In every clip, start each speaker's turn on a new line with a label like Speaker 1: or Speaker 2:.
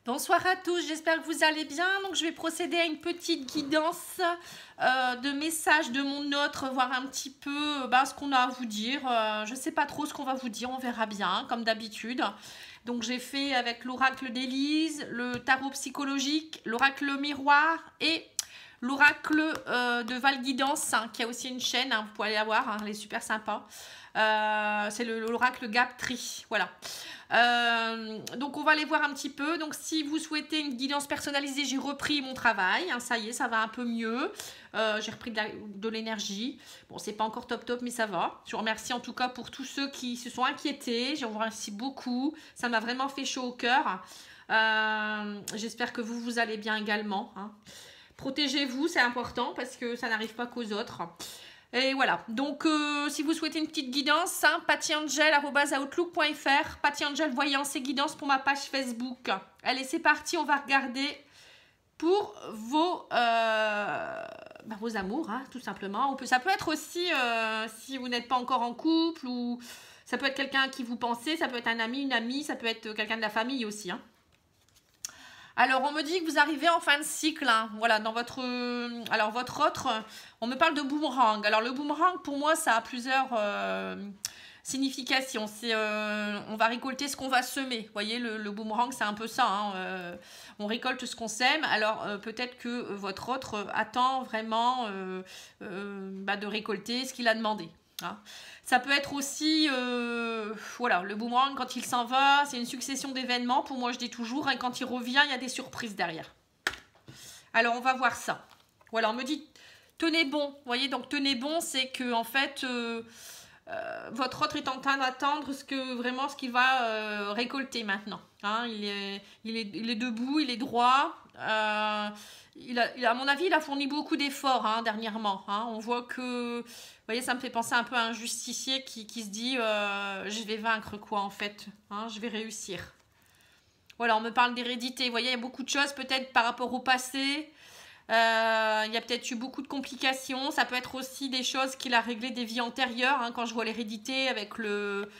Speaker 1: Bonsoir à tous, j'espère que vous allez bien. Donc je vais procéder à une petite guidance de messages de mon autre, voir un petit peu ce qu'on a à vous dire. Je ne sais pas trop ce qu'on va vous dire, on verra bien, comme d'habitude. Donc j'ai fait avec l'oracle d'Élise, le tarot psychologique, l'oracle miroir et l'oracle de Val Guidance, qui a aussi une chaîne, vous pouvez aller la voir, elle est super sympa. C'est l'oracle Gaptri, voilà. Donc on va aller voir un petit peu. Donc si vous souhaitez une guidance personnalisée, j'ai repris mon travail, ça y est, ça va un peu mieux. J'ai repris de l'énergie. Bon, c'est pas encore top mais ça va. Je vous remercie en tout cas pour tous ceux qui se sont inquiétés. Je vous remercie beaucoup, ça m'a vraiment fait chaud au cœur. J'espère que vous allez bien également, Protégez-vous, c'est important parce que ça n'arrive pas qu'aux autres. Et voilà, donc si vous souhaitez une petite guidance, pattyangel@outlook.fr, pattyangel voyance et guidance pour ma page Facebook. Allez, c'est parti, on va regarder pour vos amours, tout simplement. Ça peut être aussi, si vous n'êtes pas encore en couple, ou ça peut être quelqu'un à qui vous pensez, ça peut être un ami, une amie, ça peut être quelqu'un de la famille aussi, Alors, on me dit que vous arrivez en fin de cycle, voilà, dans votre... alors, votre autre, on me parle de boomerang. Alors, le boomerang, pour moi, ça a plusieurs significations. On va récolter ce qu'on va semer. Vous voyez, le boomerang, c'est un peu ça. On récolte ce qu'on sème. Alors, peut-être que votre autre attend vraiment de récolter ce qu'il a demandé. Ça peut être aussi, voilà, le boomerang, quand il s'en va, c'est une succession d'événements. Pour moi, je dis toujours, quand il revient, il y a des surprises derrière. Alors, on va voir ça. Voilà, on me dit, tenez bon. Vous voyez, donc tenez bon, c'est que, en fait, votre autre est en train d'attendre ce qu'il va récolter maintenant. Il est debout, il est droit. À mon avis, il a fourni beaucoup d'efforts dernièrement. On voit que, vous voyez, ça me fait penser un peu à un justicier qui se dit je vais vaincre quoi en fait, je vais réussir. Voilà, on me parle d'hérédité. Vous voyez, il y a beaucoup de choses peut-être par rapport au passé. Il y a peut-être eu beaucoup de complications. Ça peut être aussi des choses qu'il a réglées des vies antérieures. Quand je vois l'hérédité avec le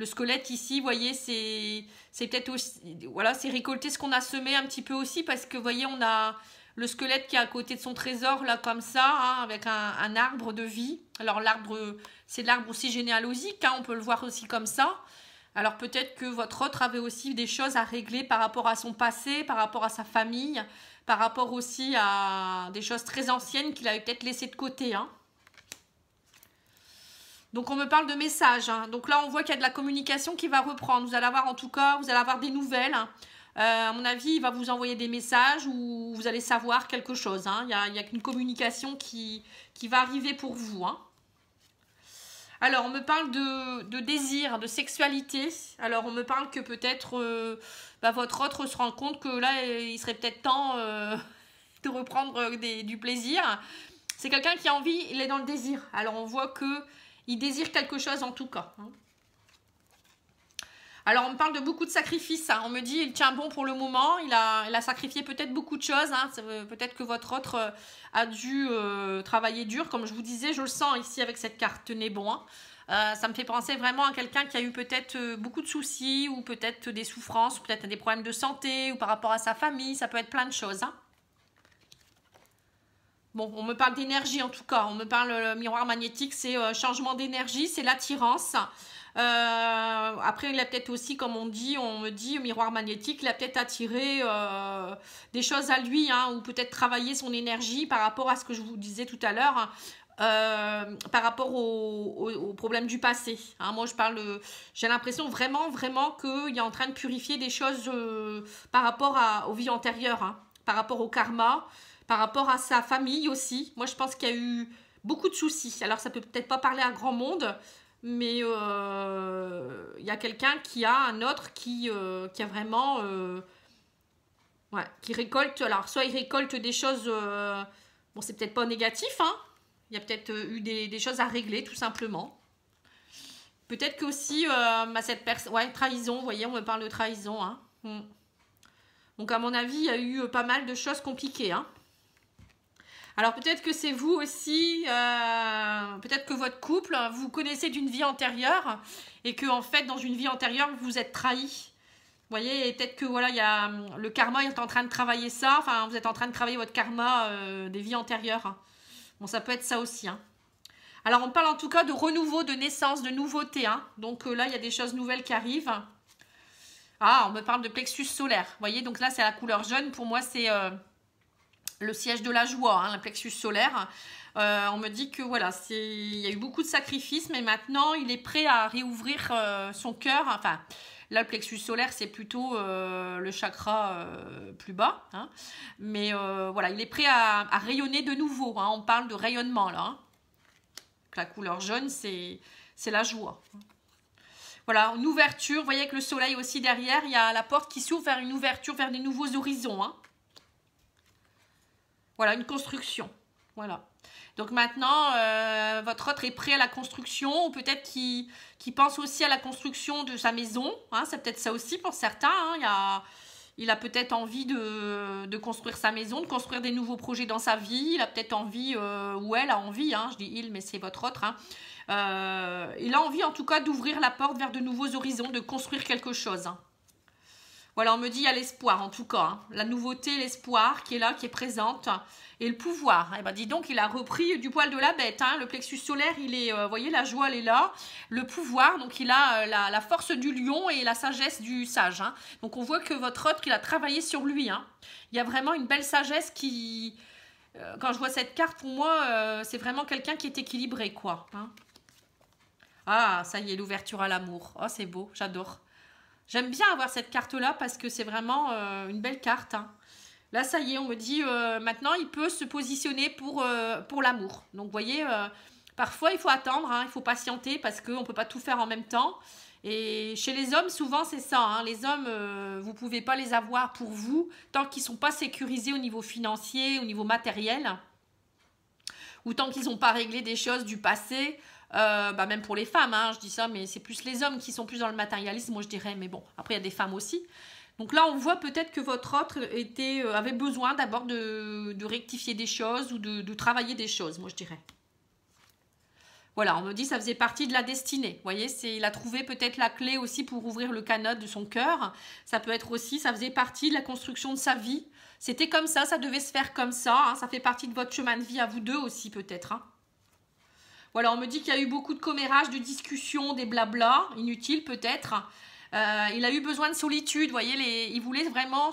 Speaker 1: squelette ici, vous voyez, c'est peut-être aussi, voilà, c'est récolter ce qu'on a semé un petit peu aussi, parce que vous voyez, on a le squelette qui est à côté de son trésor, là, comme ça, avec un arbre de vie. Alors, l'arbre, c'est l'arbre aussi généalogique, on peut le voir aussi comme ça. Alors, peut-être que votre autre avait aussi des choses à régler par rapport à son passé, par rapport à sa famille, par rapport aussi à des choses très anciennes qu'il avait peut-être laissées de côté, Donc, on me parle de messages. Donc là, on voit qu'il y a de la communication qui va reprendre. Vous allez avoir, en tout cas, vous allez avoir des nouvelles. À mon avis, il va vous envoyer des messages où vous allez savoir quelque chose. Il y a une communication qui va arriver pour vous. Alors, on me parle de désir, de sexualité. Alors, on me parle que peut-être votre autre se rend compte que là, il serait peut-être temps de reprendre du plaisir. C'est quelqu'un qui a envie, il est dans le désir. Alors, on voit que il désire quelque chose en tout cas. Alors, on me parle de beaucoup de sacrifices. On me dit, il tient bon pour le moment. Il a sacrifié peut-être beaucoup de choses. Peut-être que votre autre a dû travailler dur. Comme je vous disais, je le sens ici avec cette carte. Tenez bon. Ça me fait penser vraiment à quelqu'un qui a eu peut-être beaucoup de soucis, ou peut-être des souffrances, ou peut-être des problèmes de santé, ou par rapport à sa famille. Ça peut être plein de choses. Bon, on me parle d'énergie en tout cas. On me parle, le miroir magnétique, c'est changement d'énergie, c'est l'attirance. Après, il a peut-être aussi, comme on me dit, miroir magnétique, il a peut-être attiré des choses à lui, ou peut-être travailler son énergie par rapport à ce que je vous disais tout à l'heure, par rapport aux problèmes du passé. Moi, j'ai l'impression vraiment qu'il est en train de purifier des choses par rapport aux vies antérieures, par rapport au karma, par rapport à sa famille aussi. Moi, je pense qu'il y a eu beaucoup de soucis. Alors, ça peut peut-être pas parler à grand monde, mais il y a quelqu'un qui a un autre qui a vraiment... qui récolte... Alors, soit il récolte des choses... bon, c'est peut-être pas négatif, Il y a peut-être eu des choses à régler, tout simplement. Peut-être que aussi, cette personne... Ouais, trahison, vous voyez, on me parle de trahison, Donc, à mon avis, il y a eu pas mal de choses compliquées, Alors, peut-être que c'est vous aussi, peut-être que votre couple, vous connaissez d'une vie antérieure et que, en fait, dans une vie antérieure, vous vous êtes trahi. voyez, et peut-être que voilà, il y a le karma est en train de travailler ça. Enfin, vous êtes en train de travailler votre karma des vies antérieures, hein. Bon, ça peut être ça aussi, hein. Alors, on parle en tout cas de renouveau, de naissance, de nouveauté, hein. Donc là, il y a des choses nouvelles qui arrivent. Ah, on me parle de plexus solaire. Vous voyez, donc là, c'est la couleur jaune. Pour moi, c'est le siège de la joie, hein, le plexus solaire. On me dit que voilà, il y a eu beaucoup de sacrifices, mais maintenant, il est prêt à réouvrir son cœur. Enfin, là, le plexus solaire, c'est plutôt le chakra plus bas, hein. Mais voilà, il est prêt à rayonner de nouveau, hein. On parle de rayonnement, là, hein. La couleur jaune, c'est la joie. Voilà, une ouverture. Vous voyez avec le soleil aussi derrière, il y a la porte qui s'ouvre vers une ouverture, vers des nouveaux horizons, hein. Voilà, une construction. Voilà. Donc maintenant, votre autre est prêt à la construction, ou peut-être qu'il pense aussi à la construction de sa maison, hein. C'est peut-être ça aussi pour certains, hein. Il a peut-être envie de construire sa maison, de construire des nouveaux projets dans sa vie. Il a peut-être envie, ou elle a envie, hein, je dis il, mais c'est votre autre, hein. Il a envie en tout cas d'ouvrir la porte vers de nouveaux horizons, de construire quelque chose, hein. Voilà, on me dit il y a l'espoir en tout cas, hein. La nouveauté, l'espoir qui est là, qui est présente. Et le pouvoir, eh ben dis donc, il a repris du poil de la bête, hein. Le plexus solaire, il est, vous voyez, la joie, elle est là. Le pouvoir, donc il a la force du lion et la sagesse du sage, hein. Donc on voit que votre autre, il a travaillé sur lui, hein. Il y a vraiment une belle sagesse qui... quand je vois cette carte, pour moi, c'est vraiment quelqu'un qui est équilibré, quoi, hein. Ah, ça y est, l'ouverture à l'amour. Oh, c'est beau, j'adore. J'aime bien avoir cette carte-là parce que c'est vraiment une belle carte, hein. Là, ça y est, on me dit, maintenant, il peut se positionner pour l'amour. Donc, vous voyez, parfois, il faut attendre, hein, il faut patienter parce qu'on ne peut pas tout faire en même temps. Et chez les hommes, souvent, c'est ça, hein. Les hommes, vous ne pouvez pas les avoir pour vous tant qu'ils ne sont pas sécurisés au niveau financier, au niveau matériel, ou tant qu'ils n'ont pas réglé des choses du passé. Même pour les femmes, hein, je dis ça, mais c'est plus les hommes qui sont plus dans le matérialisme, moi je dirais, mais bon, après il y a des femmes aussi. Donc là, on voit peut-être que votre autre avait besoin d'abord de rectifier des choses ou de travailler des choses, moi je dirais. Voilà, on me dit que ça faisait partie de la destinée. Vous voyez, il a trouvé peut-être la clé aussi pour ouvrir le canot de son cœur. Ça peut être aussi, ça faisait partie de la construction de sa vie. C'était comme ça devait se faire comme ça, hein. Ça fait partie de votre chemin de vie à vous deux aussi peut-être, hein. Voilà, on me dit qu'il y a eu beaucoup de commérages, de discussions, des blabla, inutiles peut-être. Il a eu besoin de solitude, vous voyez, il voulait vraiment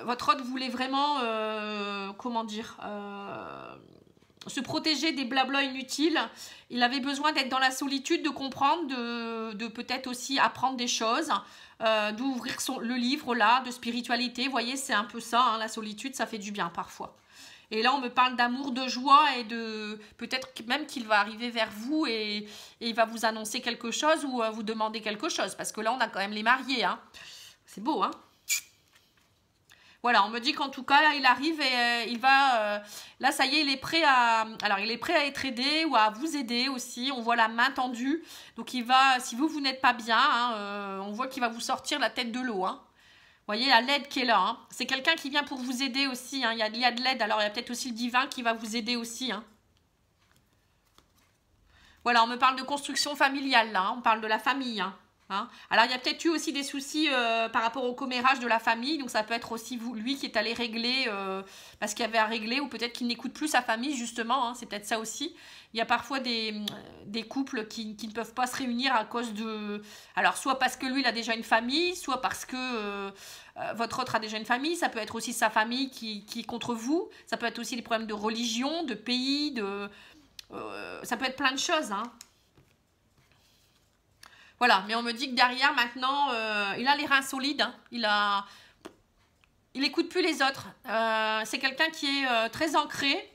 Speaker 1: votre hôte voulait vraiment, comment dire, se protéger des blabla inutiles. Il avait besoin d'être dans la solitude, de comprendre, de peut-être aussi apprendre des choses, d'ouvrir le livre là, de spiritualité. Vous voyez, c'est un peu ça, hein, la solitude, ça fait du bien parfois. Et là, on me parle d'amour, de joie et de... Peut-être même qu'il va arriver vers vous et il va vous annoncer quelque chose ou vous demander quelque chose. Parce que là, on a quand même les mariés, hein. C'est beau, hein. Voilà, on me dit qu'en tout cas, là, il arrive et il va... là, ça y est, il est prêt à... Alors, il est prêt à être aidé ou à vous aider aussi. On voit la main tendue. Donc, il va... Si vous n'êtes pas bien, hein, on voit qu'il va vous sortir la tête de l'eau, hein. Vous voyez la l'aide qui est là, hein. C'est quelqu'un qui vient pour vous aider aussi, hein. Il y a de l'aide, alors il y a peut-être aussi le divin qui va vous aider aussi, hein. Voilà, on me parle de construction familiale là, hein. On parle de la famille, hein. Alors il y a peut-être eu aussi des soucis par rapport au commérage de la famille, donc ça peut être aussi lui qui est allé régler parce qu'il y avait à régler, ou peut-être qu'il n'écoute plus sa famille justement, hein. C'est peut-être ça aussi. Il y a parfois des couples qui ne peuvent pas se réunir à cause de... Alors soit parce que lui il a déjà une famille, soit parce que votre autre a déjà une famille. Ça peut être aussi sa famille qui est contre vous, ça peut être aussi des problèmes de religion, de pays, ça peut être plein de choses, hein. Voilà, mais on me dit que derrière, maintenant, il a les reins solides, hein. Il écoute plus les autres. C'est quelqu'un qui est très ancré,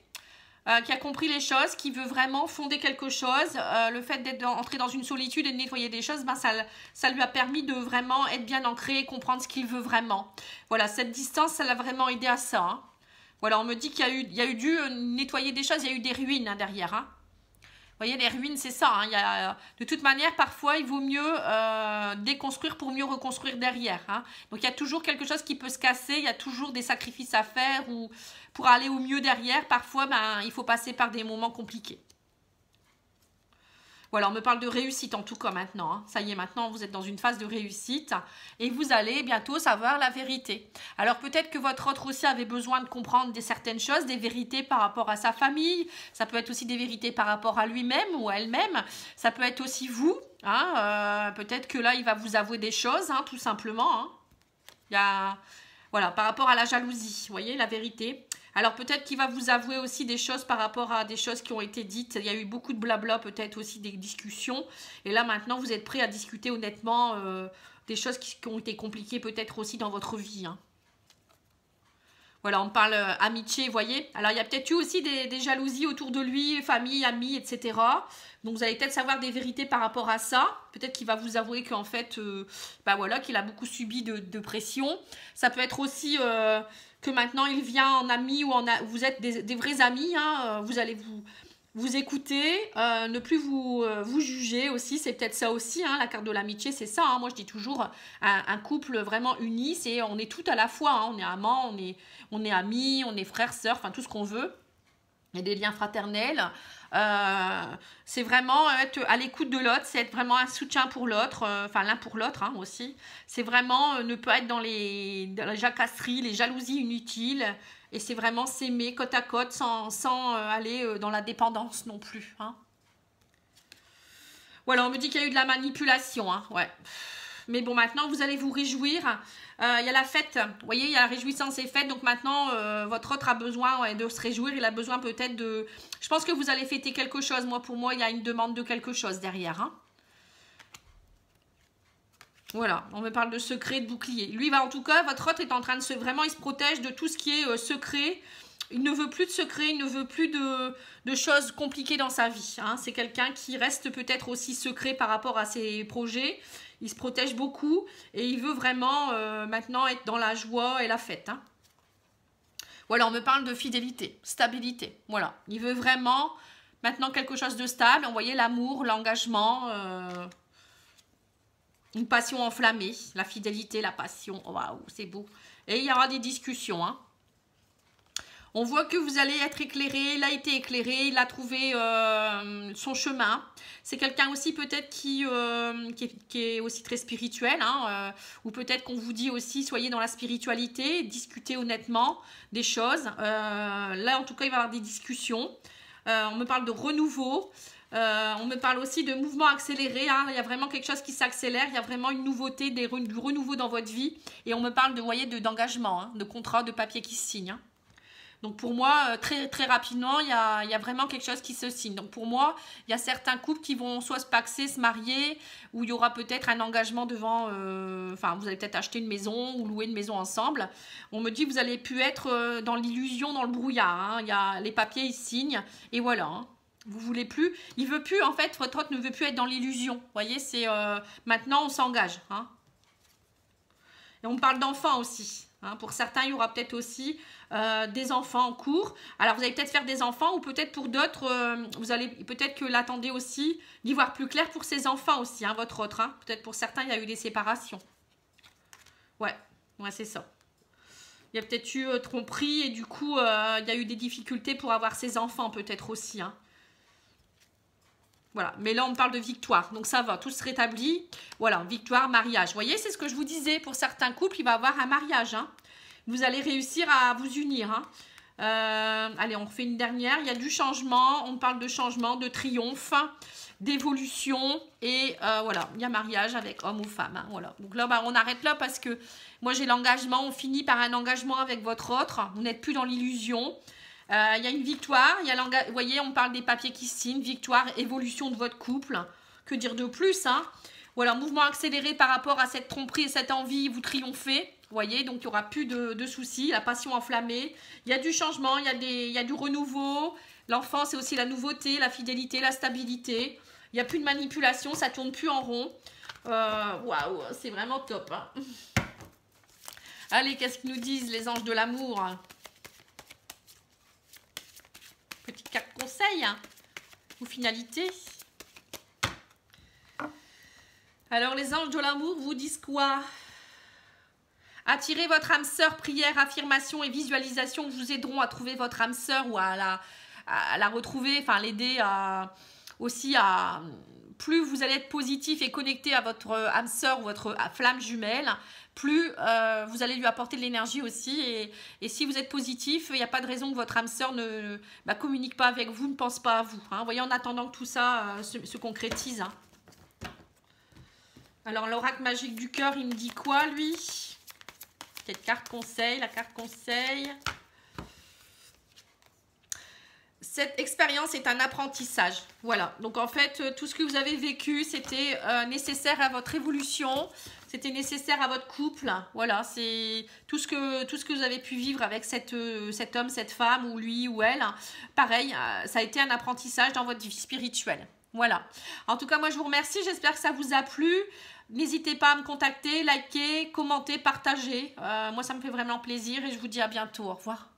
Speaker 1: qui a compris les choses, qui veut vraiment fonder quelque chose. Le fait d'être entré dans une solitude et de nettoyer des choses, ça lui a permis de vraiment être bien ancré et comprendre ce qu'il veut vraiment. Voilà, cette distance, ça l'a vraiment aidé à ça, hein. Voilà, on me dit qu'il y a eu dû nettoyer des choses, il y a eu des ruines, hein, derrière, hein. Vous voyez, les ruines, c'est ça, hein. De toute manière, parfois, il vaut mieux déconstruire pour mieux reconstruire derrière, hein. Donc, il y a toujours quelque chose qui peut se casser. Il y a toujours des sacrifices à faire ou pour aller au mieux derrière. Parfois, il faut passer par des moments compliqués. Voilà, on me parle de réussite en tout cas maintenant. Hein. Ça y est, maintenant, vous êtes dans une phase de réussite et vous allez bientôt savoir la vérité. Alors peut-être que votre autre aussi avait besoin de comprendre certaines choses, des vérités par rapport à sa famille. Ça peut être aussi des vérités par rapport à lui-même ou à elle-même. Ça peut être aussi vous. Hein, peut-être que là, il va vous avouer des choses, hein, tout simplement. Hein. Il y a... Voilà, par rapport à la jalousie, vous voyez, la vérité. Alors peut-être qu'il va vous avouer aussi des choses par rapport à des choses qui ont été dites. Il y a eu beaucoup de blabla, peut-être aussi des discussions. Et là maintenant, vous êtes prêt à discuter honnêtement des choses qui ont été compliquées peut-être aussi dans votre vie. Hein. Voilà, on parle amitié, vous voyez. Alors il y a peut-être eu aussi des jalousies autour de lui, famille, amis, etc. Donc vous allez peut-être savoir des vérités par rapport à ça. Peut-être qu'il va vous avouer qu'en fait, voilà, qu'il a beaucoup subi de pression. Ça peut être aussi... que maintenant il vient en ami ou vous êtes des vrais amis, hein, vous allez vous écouter, ne plus vous juger aussi, c'est peut-être ça aussi, hein, la carte de l'amitié, c'est ça, hein, moi je dis toujours, un couple vraiment uni, c'est on est tout à la fois, hein, on est amants, on est amis, on est frères, sœurs, enfin tout ce qu'on veut, il y a des liens fraternels, c'est vraiment être à l'écoute de l'autre, c'est être vraiment un soutien pour l'autre, enfin l'un pour l'autre hein, aussi. C'est vraiment ne pas être dans la jacasserie, les jalousies inutiles. Et c'est vraiment s'aimer côte à côte sans aller dans la dépendance non plus. Hein. Voilà, on me dit qu'il y a eu de la manipulation. Hein, ouais. Mais bon, maintenant, vous allez vous réjouir. Il y a la fête. Vous voyez, il y a la réjouissance et fête. Donc maintenant, votre autre a besoin de se réjouir. Il a besoin peut-être de... Je pense que vous allez fêter quelque chose. Moi, pour moi, il y a une demande de quelque chose derrière. Hein. Voilà, on me parle de secret, de bouclier. Lui, en tout cas, votre autre est en train de Vraiment, il se protège de tout ce qui est secret. Il ne veut plus de secret, il ne veut plus de choses compliquées dans sa vie. Hein. C'est quelqu'un qui reste peut-être aussi secret par rapport à ses projets. Il se protège beaucoup et il veut vraiment maintenant être dans la joie et la fête. Hein. Voilà, on me parle de fidélité, stabilité. Voilà, il veut vraiment maintenant quelque chose de stable. Vous voyez, l'amour, l'engagement... Une passion enflammée, la fidélité, la passion, waouh, c'est beau. Et il y aura des discussions. Hein. On voit que vous allez être éclairé, il a été éclairé, il a trouvé son chemin. C'est quelqu'un aussi peut-être qui est aussi très spirituel, hein, ou peut-être qu'on vous dit aussi, soyez dans la spiritualité, discutez honnêtement des choses. Là, en tout cas, il va y avoir des discussions. On me parle de renouveau. On me parle aussi de mouvement accéléré, hein. Il y a vraiment quelque chose qui s'accélère, il y a vraiment une nouveauté, du renouveau dans votre vie. Et on me parle d'engagement, hein, de contrat, de papier qui se signe. Hein. Donc pour moi, très, très rapidement, il y a vraiment quelque chose qui se signe. Donc pour moi, il y a certains couples qui vont soit se paxer, se marier, où il y aura peut-être un engagement devant... vous allez peut-être acheter une maison ou louer une maison ensemble. On me dit que vous allez plus être dans l'illusion, dans le brouillard. Hein. Il y a les papiers, ils signent, et voilà, hein. Vous voulez plus, il veut plus, en fait, votre autre ne veut plus être dans l'illusion. Vous voyez, c'est maintenant on s'engage. Hein. Et on parle d'enfants aussi. Hein. Pour certains, il y aura peut-être aussi des enfants en cours. Alors, vous allez peut-être faire des enfants ou peut-être pour d'autres, vous allez peut-être que l'attendez aussi, d'y voir plus clair pour ses enfants aussi, hein, votre autre. Hein. Peut-être pour certains, il y a eu des séparations. Ouais, c'est ça. Il y a peut-être eu tromperie et du coup, il y a eu des difficultés pour avoir ses enfants peut-être aussi, hein. Voilà, mais là on parle de victoire, donc ça va, tout se rétablit. Voilà, victoire, mariage. Vous voyez, c'est ce que je vous disais, pour certains couples, il va y avoir un mariage. Hein. Vous allez réussir à vous unir. Hein. Allez, on refait une dernière. Il y a du changement, on parle de changement, de triomphe, d'évolution. Et voilà, il y a mariage avec homme ou femme. Hein, voilà. Donc là, on arrête là parce que moi j'ai l'engagement, on finit par un engagement avec votre autre. Vous n'êtes plus dans l'illusion. Il y a une victoire, vous voyez, on parle des papiers qui se signent, victoire, évolution de votre couple. Que dire de plus, hein? Voilà, mouvement accéléré par rapport à cette tromperie et cette envie, vous triomphez. Vous voyez, donc il n'y aura plus de soucis, la passion enflammée. Il y a du changement, il y a du renouveau. L'enfant, c'est aussi la nouveauté, la fidélité, la stabilité. Il n'y a plus de manipulation, ça ne tourne plus en rond. Waouh, c'est vraiment top. Hein. Allez, qu'est-ce qu'ils nous disent les anges de l'amour? Petite carte conseil hein, ou finalité. Alors les anges de l'amour vous disent quoi? Attirez votre âme sœur, prière, affirmation et visualisation vous aideront à trouver votre âme sœur ou à la retrouver, enfin l'aider aussi à plus vous allez être positif et connecté à votre âme sœur ou votre flamme jumelle, plus vous allez lui apporter de l'énergie aussi. Et si vous êtes positif, il n'y a pas de raison que votre âme sœur ne communique pas avec vous, ne pense pas à vous. Hein. Vous voyez, en attendant que tout ça se concrétise. Hein. Alors, l'oracle magique du cœur, il me dit quoi, lui? Cette carte conseil, la carte conseil. Cette expérience est un apprentissage. Voilà. Donc, en fait, tout ce que vous avez vécu, c'était nécessaire à votre évolution. C'était nécessaire à votre couple. Voilà. C'est tout ce que vous avez pu vivre avec cet homme, cette femme, ou lui, ou elle. Pareil, ça a été un apprentissage dans votre vie spirituelle. Voilà. En tout cas, moi, je vous remercie. J'espère que ça vous a plu. N'hésitez pas à me contacter, liker, commenter, partager. Moi, ça me fait vraiment plaisir et je vous dis à bientôt. Au revoir.